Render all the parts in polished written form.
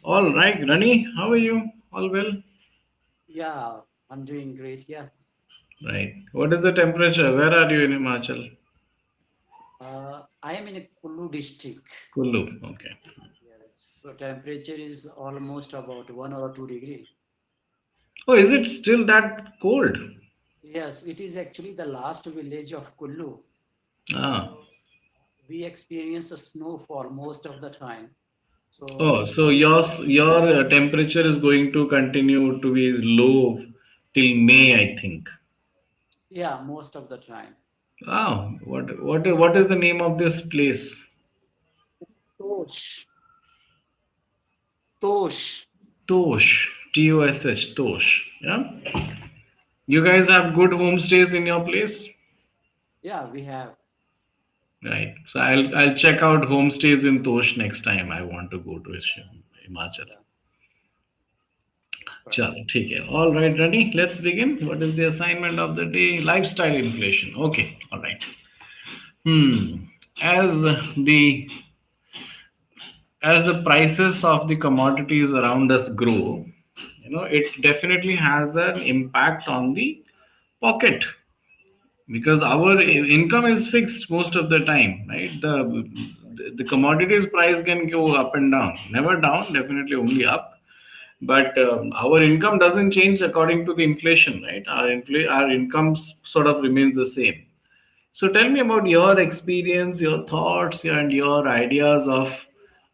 All right, Rani, how are you? All well? Yeah, I'm doing great. Yeah. Right. What is the temperature? Where are you in Himachal? I am in a Kullu district. Kullu. Okay. Yes. So temperature is almost about 1 or 2 degree. Oh, is it still that cold? Yes, it is actually the last village of Kullu. Ah. So we experience a snowfall most of the time. Oh, So so your temperature is going to continue to be low till May, I think. yeah, most of the time. Wow. What is the name of this place? Tosh, Tosh. Tosh. Tosh. Tosh. Yeah. Yes, yes. You guys have good homestays in your place? Yeah, we have. Right. So I'll check out homestays in Tosh next time I want to go to Himachal. Yeah, correct. चलो ठीक है. All right, Rani, let's begin. What is the assignment of the day? Lifestyle inflation. Okay. All right. As the as the prices of the commodities around us grow, it definitely has an impact on the pocket because our income is fixed most of the time, right? The commodities price can go up and down, never down, definitely only up. But our income doesn't change according to the inflation, right? Our incomes sort of remains the same. So tell me about your experience, your thoughts, and your ideas of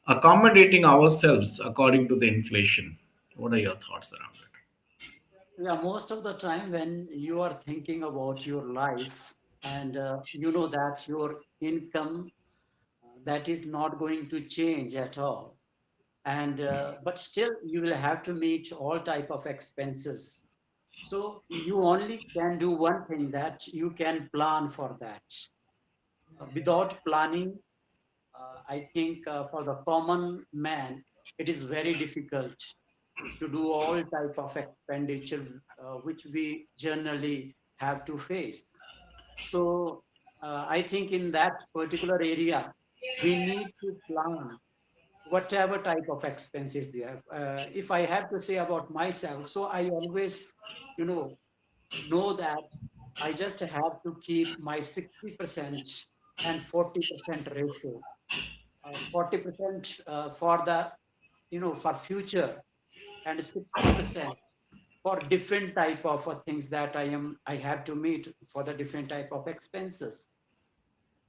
accommodating ourselves according to the inflation. What are your thoughts around it? Yeah, most of the time when you are thinking about your life and you know that your income that is not going to change at all, and but still you will have to meet all type of expenses. So you only can do one thing, that you can plan for that. Without planning, I think for the common man it is very difficult to do all type of expenditure which we generally have to face. So I think in that particular area we need to plan whatever type of expenses they have. If I have to say about myself, so I always, you know that I just have to keep my 60% and 40% ratio. 40% for the, for future, and 60% for different type of things that I have to meet for the different type of expenses.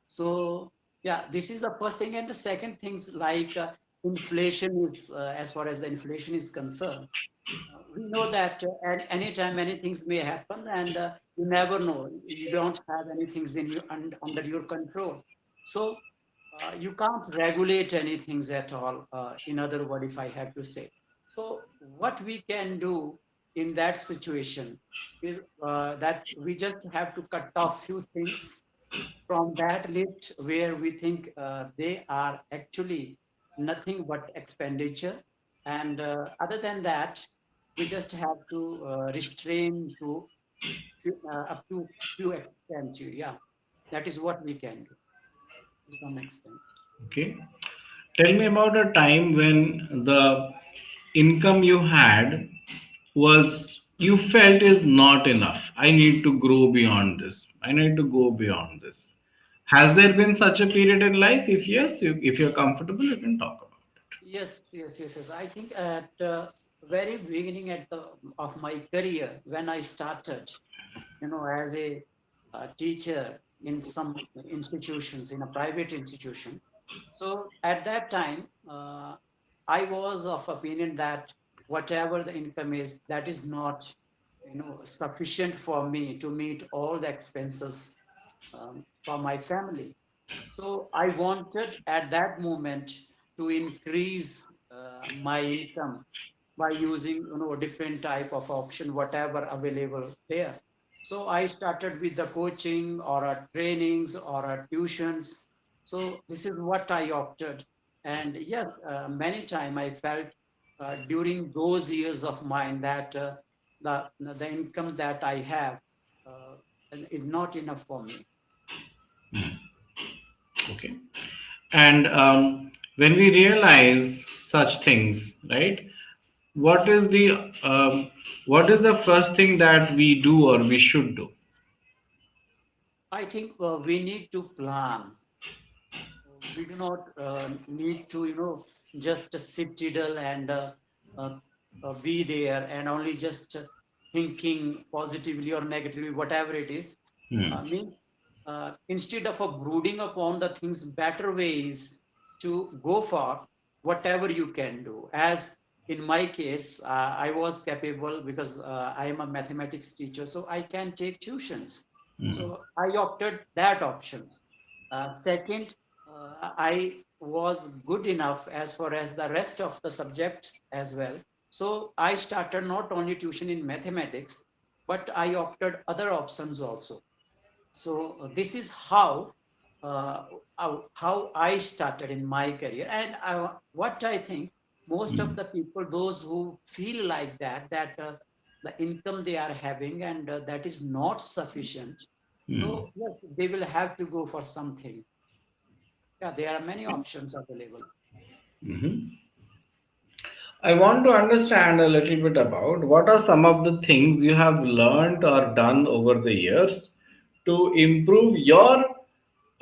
So yeah, this is the first thing. And the second things like inflation is, as far as the inflation is concerned, we know that at any time many things may happen, and you never know. You don't have any things in you under your control. So you can't regulate anything at all. In other words, if I have to say, so what we can do in that situation is that we just have to cut off few things from that list where we think they are actually nothing but expenditure, and other than that we just have to restrain to up to few extent. Yeah, that is what we can do to some extent. Okay. Tell me about a time when the income you had was you felt is not enough. I need to grow beyond this. I need to go beyond this. Has there been such a period in life? If yes, if you're comfortable, you can talk about Yes. I think at very beginning at the of my career, when I started, as a teacher in some institutions, in a private institution. So at that time, I was of opinion that whatever the income is, that is not, sufficient for me to meet all the expenses for my family. So I wanted at that moment to increase my income by using, different type of option, whatever available there. So I started with the coaching or trainings or tuitions. So this is what I opted. And yes, many time I felt during those years of mine that the income that I have uh, is not enough for me. it. Okay. And when we realize such things, right? What is the what is the first thing that we do or we should do? I think we need to plan. We do not need to, just sit idle and uh, be there and only just thinking positively or negatively, whatever it is. Hmm. Means instead of brooding upon the things, better ways to go for whatever you can do. As in my case, I was capable because I am a mathematics teacher, so I can take tuitions. Hmm. So I opted that options. Second, I was good enough as far as the rest of the subjects as well. So I started not only tuition in mathematics, but I opted other options also. So this is uh, how I started in my career, and what I think most of Hmm. the people, those who feel like that the income they are having and that is not sufficient. Hmm. So yes, they will have to go for something. Yeah, there are many options available. Mhm. I want to understand a little bit about what are some of the things you have learned or done over the years to improve your,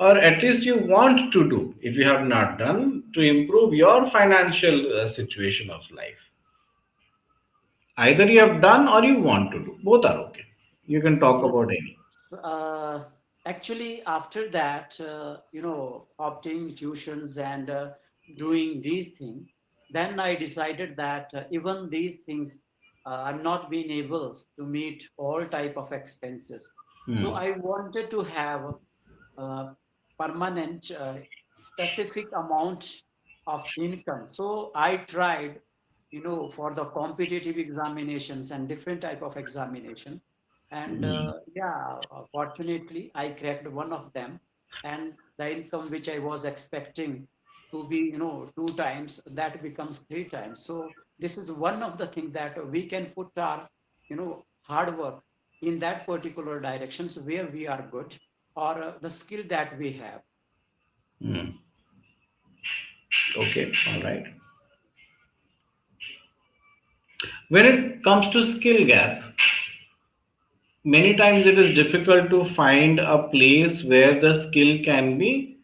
or at least you want to do, if you have not done, to improve your financial situation of life. Either you have done or you want to do. Both are okay. You can talk about Yes. any. Uh, Actually, after that, opting tuitions and doing these things, then I decided that even these things, I'm not being able to meet all type of expenses. So Hmm. I wanted to have permanent specific amount of income. So I tried, for the competitive examinations and different type of examination. And Hmm. yeah, fortunately, I cracked one of them, and the income which I was expecting to be, two times, that becomes three times. So this is one of the things that we can put our, hard work in that particular directions where we are good, or the skill that we have. Hmm. Okay, all right. When it comes to skill gap, many times it is difficult to find a place where the skill can be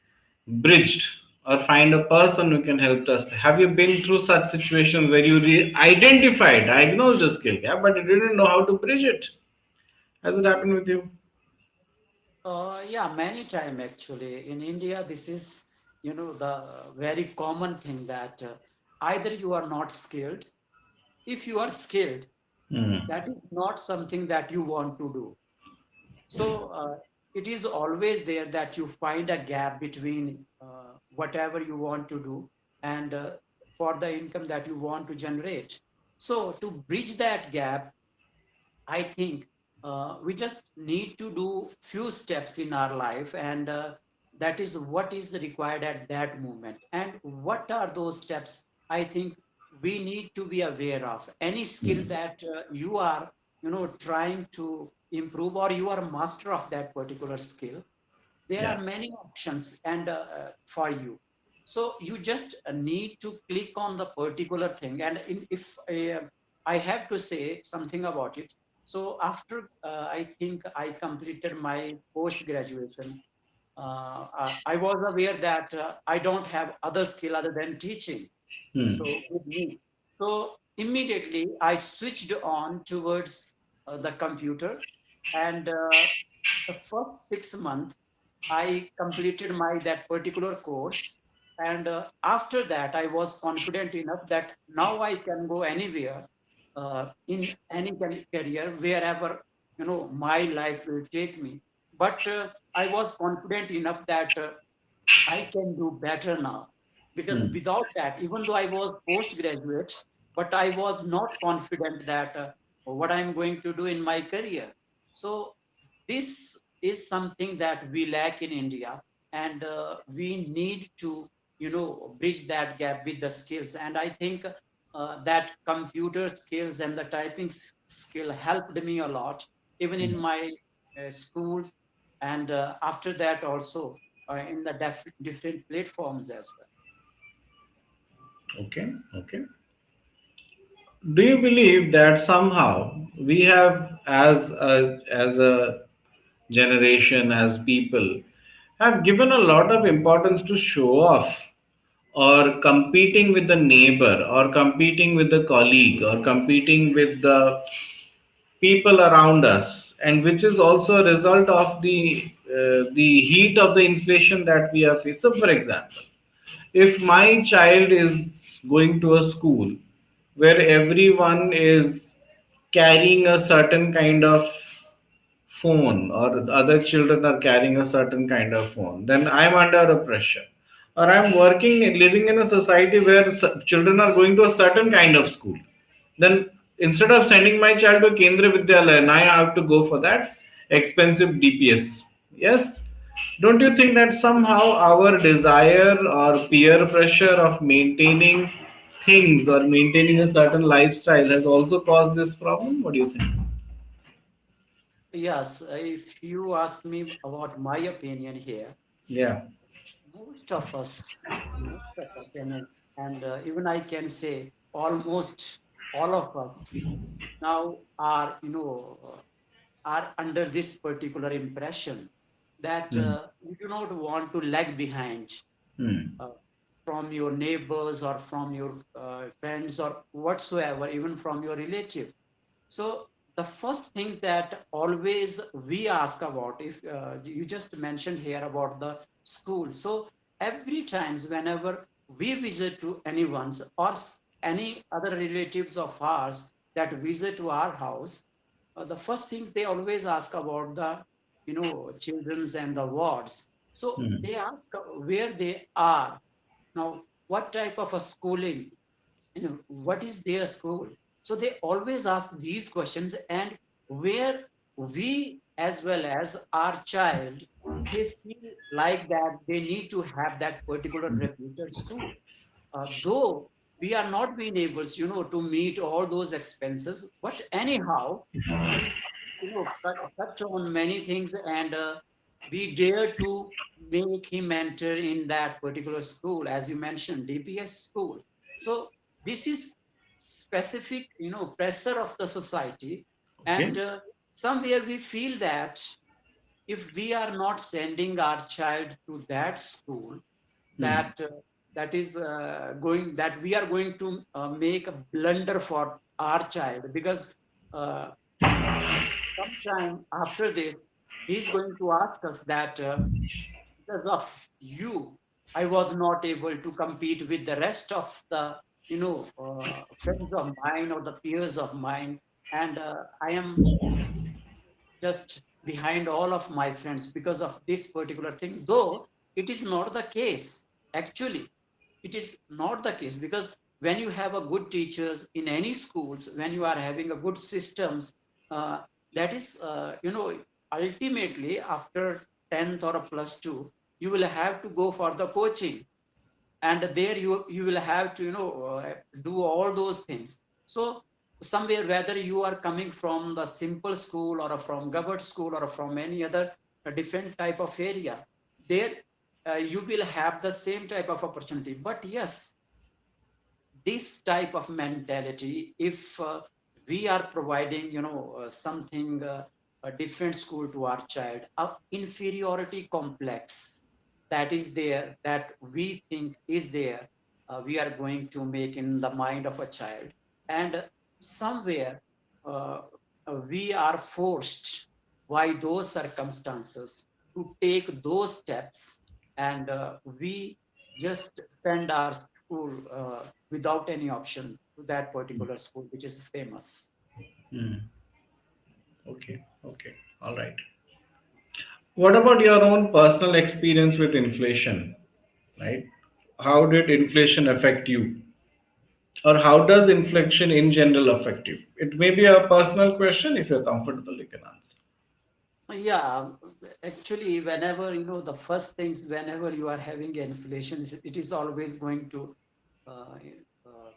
bridged or find a person who can help us. Have you been through such situations where you identified, diagnosed a skill gap, but you didn't know how to bridge it? Has it happened with you? Yeah, many time actually. In India, this is, the very common thing that either you are not skilled. If you are skilled, Hmm. that is not something that you want to do. So it is always there that you find a gap between whatever you want to do and for the income that you want to generate. So to bridge that gap, I think we just need to do few steps in our life, and that is what is required at that moment. And what are those steps? I think we need to be aware of any skill Hmm. that you are, trying to improve, or you are a master of that particular skill. There Yeah. are many options and for you. So you just need to click on the particular thing. And if I have to say something about it, so after I think I completed my post graduation, I was aware that I don't have other skill other than teaching. Hmm. So with me, so immediately I switched on towards the computer, and the first 6 months I completed my that particular course, and after that I was confident enough that now I can go anywhere in any career wherever my life will take me. But I was confident enough that I can do better now. Because Hmm. without that, even though I was postgraduate, but I was not confident that what I'm going to do in my career. So this is something that we lack in India, and we need to, bridge that gap with the skills. And I think that computer skills and the typing skill helped me a lot, even in my schools, and after that also in the different platforms as well. Okay, okay. Do you believe that somehow we have, as a generation, as people, have given a lot of importance to show off, or competing with the neighbor, or competing with the colleague, or competing with the people around us, and which is also a result of the heat of the inflation that we are facing. So, for example, if my child is going to a school where everyone is carrying a certain kind of phone, or the other children are carrying a certain kind of phone, then I'm under a pressure. Or I'm working and living in a society where children are going to a certain kind of school, then instead of sending my child to Kendra Vidyalaya, and I have to go for that expensive DPS. Yes, don't you think that somehow our desire or peer pressure of maintaining things or maintaining a certain lifestyle has also caused this problem? What do you think? Yes, if you ask me about my opinion here, Yeah. most of us, and even I can say almost all of us now are, are under this particular impression that Hmm. you do not want to lag behind Hmm. uh, from your neighbors or from your friends or whatsoever, even from your relative. So the first thing that always we ask about, if you just mentioned here about the school. So every times whenever we visit to anyone's or any other relatives of ours that visit to our house, the first things they always ask about the children's and the wards. So Hmm. they ask where they are now, what type of a schooling, what is their school. So they always ask these questions, and where we as well as our child, they feel like that they need to have that particular reputed school, though we are not being able to meet all those expenses, but anyhow we cut on many things, and we dare to make him enter in that particular school, as you mentioned, DPS school. So this is specific pressure of the society, Okay. and somewhere we feel that if we are not sending our child to that school, Hmm. that that is going that we are going to make a blunder for our child, because uh, sometime after this he's going to ask us that because of you I was not able to compete with the rest of the friends of mine or the peers of mine, and I am just behind all of my friends because of this particular thing, though it is not the case. Actually, it is not the case, because when you have a good teachers in any schools, when you are having a good systems, uh, that is ultimately after 10th or a plus 2 you will have to go for the coaching, and there you will have to do all those things. So somewhere, whether you are coming from the simple school or from government school or from any other different type of area, there you will have the same type of opportunity. But yes, this type of mentality, if we are providing something a different school to our child, a inferiority complex that is there, that we think is there, we are going to make in the mind of a child, and somewhere uh, we are forced by those circumstances to take those steps, and we just send our school without any option to that particular school which is famous. Hmm. Okay. Okay. All right. What about your own personal experience with inflation? Right? How did inflation affect you? Or how does inflation in general affect you? It may be a personal question. If you're comfortable, you can answer. Yeah, actually, whenever the first things, whenever you are having inflation, it is always going to uh, uh,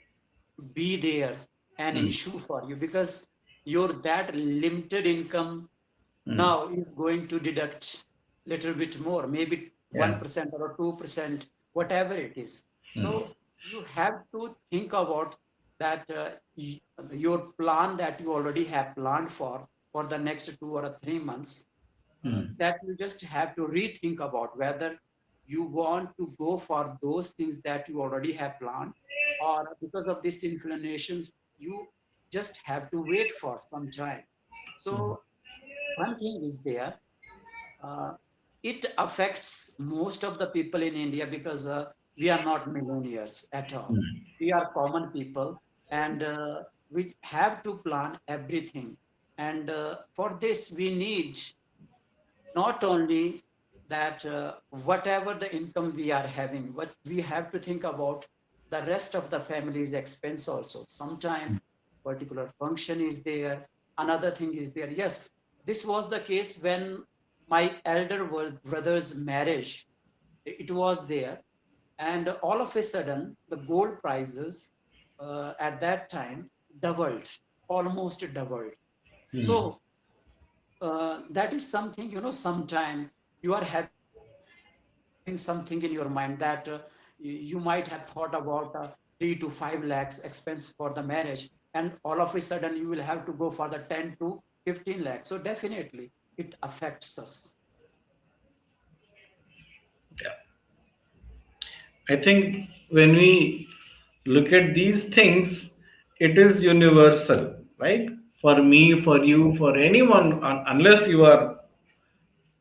be there an Hmm. issue for you, because your that limited income Hmm. now is going to deduct little bit more, maybe Yeah. 1% or 2%, whatever it is. Hmm. So you have to think about that your plan that you already have planned for the next 2 or 3 months, Hmm. that you just have to rethink about whether you want to go for those things that you already have planned, or because of these inclinations you just have to wait for some time. So one thing is there, uh, it affects most of the people in India because we are not millionaires at all. We are common people, and we have to plan everything. And for this, we need not only that whatever the income we are having, but we have to think about the rest of the family's expense also. Sometime particular function is there, another thing is there. Yes, this was the case when my elder brother's marriage, it was there, and all of a sudden the gold prices at that time doubled, almost doubled. Hmm. So that is something, sometime you are having something in your mind that you might have thought about 3 to 5 lakhs expense for the marriage, and all of a sudden you will have to go for the 10 to 15 lakhs. So definitely it affects us. Yeah. I think when we look at these things, it is universal, right? For me, for you, for anyone, unless you are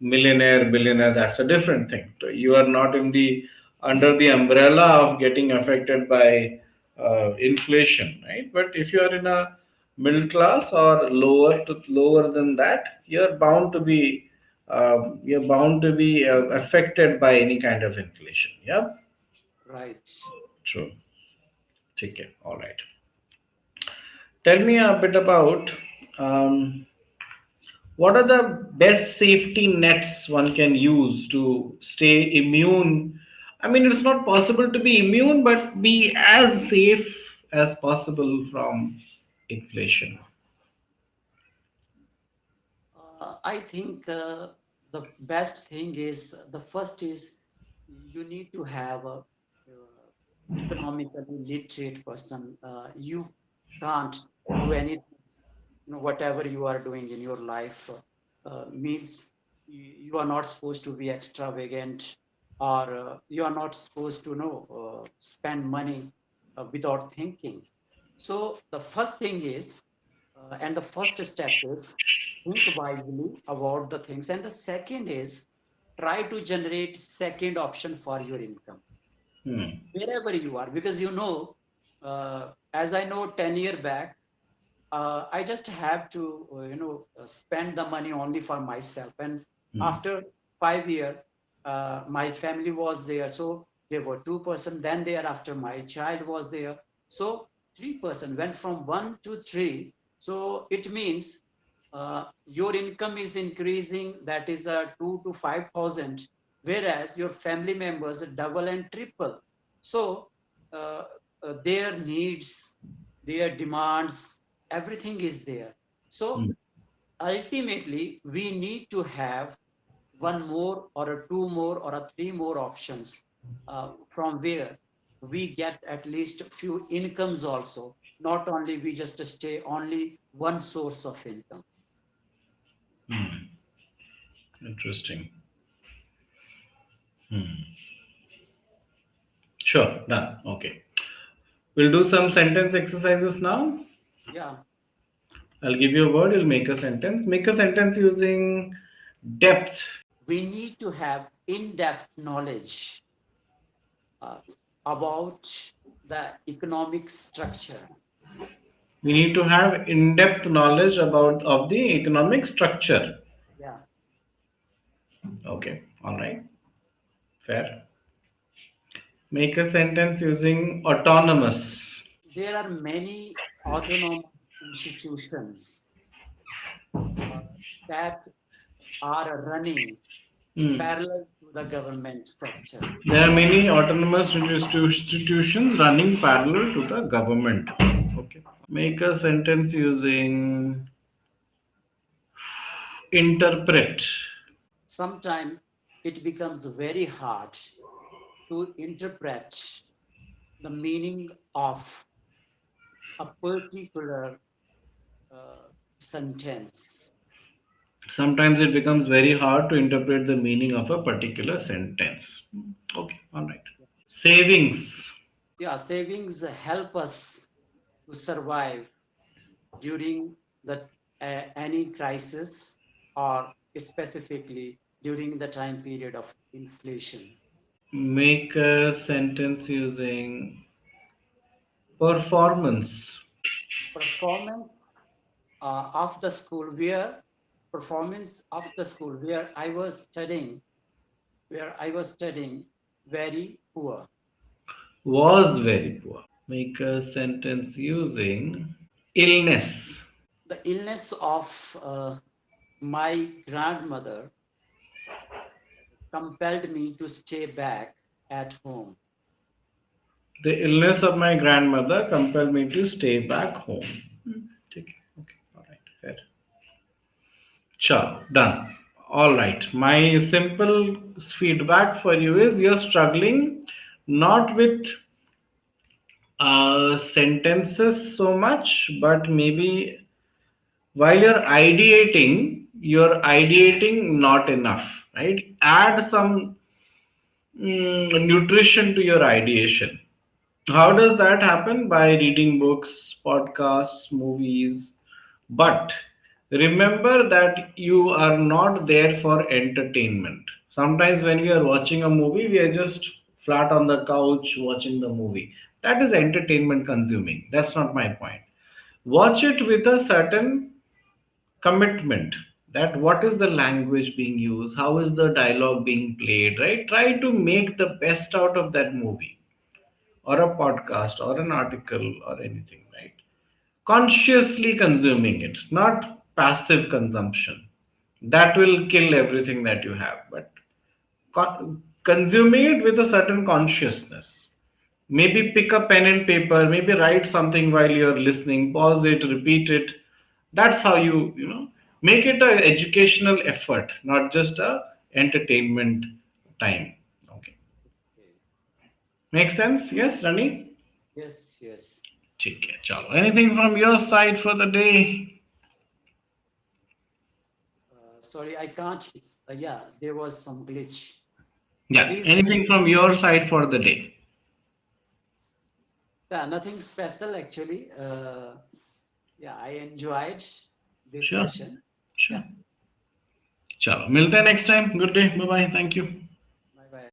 millionaire, billionaire, that's a different thing. So you are not in the under the umbrella of getting affected by inflation, right? But if you are in a middle class or lower than that, you're bound to be affected by any kind of inflation. Yeah, Right. true. Take it. All right. Tell me a bit about um, what are the best safety nets one can use to stay immune? I mean, it's not possible to be immune, but be as safe as possible from inflation. I think the best thing is, the first is, you need to have a economically literate person. You can't do anything, whatever you are doing in your life means you are not supposed to be extravagant, or you are not supposed to spend money without thinking. So the first thing is, and the first step is, think wisely about the things. And the second is, try to generate second option for your income Hmm. wherever you are. Because as I know, 10 year back, I just have to, spend the money only for myself. And Hmm. after 5 year, my family was there. So there were 2 person. Then thereafter, my child was there. So 3 person went from 1 to 3. So it means your income is increasing. That is 2 to 5,000, whereas your family members are double and triple. So uh, their needs, their demands, everything is there. So Hmm. ultimately, we need to have one more or a two more or a three more options, from where we get at least few incomes also. Not only we just stay only one source of income. Interesting. Hmm. Sure, done. Okay. We'll do some sentence exercises now. Yeah, I'll give you a word, you'll make a sentence. Make a sentence using depth. we need to have in-depth knowledge uh, about the economic structure. We need to have in-depth knowledge about of the economic structure. Yeah, Okay, all right, fair. Make a sentence using autonomous. there are many autonomous institutions uh, that are running Hmm. parallel to the government sector. There are many autonomous institutions running parallel to the government. Okay. Make a sentence using interpret. Sometimes it becomes very hard to interpret the meaning of a particular sentence. Sometimes it becomes very hard to interpret the meaning of a particular sentence. Okay, all right. Savings. Yeah, savings help us to survive during the any crisis or specifically during the time period of inflation. Make a sentence using performance. Performance of the school where performance of the school where I was studying very poor. Was very poor. Make a sentence using illness. The illness of my grandmother compelled me to stay back at home. The illness of my grandmother compelled me to stay back home. Okay, okay, all right, fair. Sure, done. All right. My simple feedback for you is you're struggling not with sentences so much, but maybe while you're ideating not enough, right? Add some nutrition to your ideation. How does that happen? By reading books, podcasts, movies. But remember that you are not there for entertainment. Sometimes when we are watching a movie, we are just flat on the couch watching the movie. That is entertainment consuming. That's not my point. Watch it with a certain commitment, that what is the language being used, how is the dialogue being played, right? Try to make the best out of that movie or a podcast or an article or anything, right? Consciously consuming it, not passive consumption. That will kill everything that you have, but consuming it with a certain consciousness. Maybe pick a pen and paper, maybe write something while you're listening, pause it, repeat it. That's how you make it an educational effort, not just a entertainment time. Okay. Okay. Make sense? Yes, Rani? Yes, yes. ठीक है चलो anything from your side for the day? Sorry, I can't. Yeah, there was some glitch. Yeah, Please anything from your side for the day? yeah, nothing special actually. Yeah, I enjoyed this Sure, session. sure. Yeah. चलो मिलते हैं next time. Good day. Bye bye. Thank you.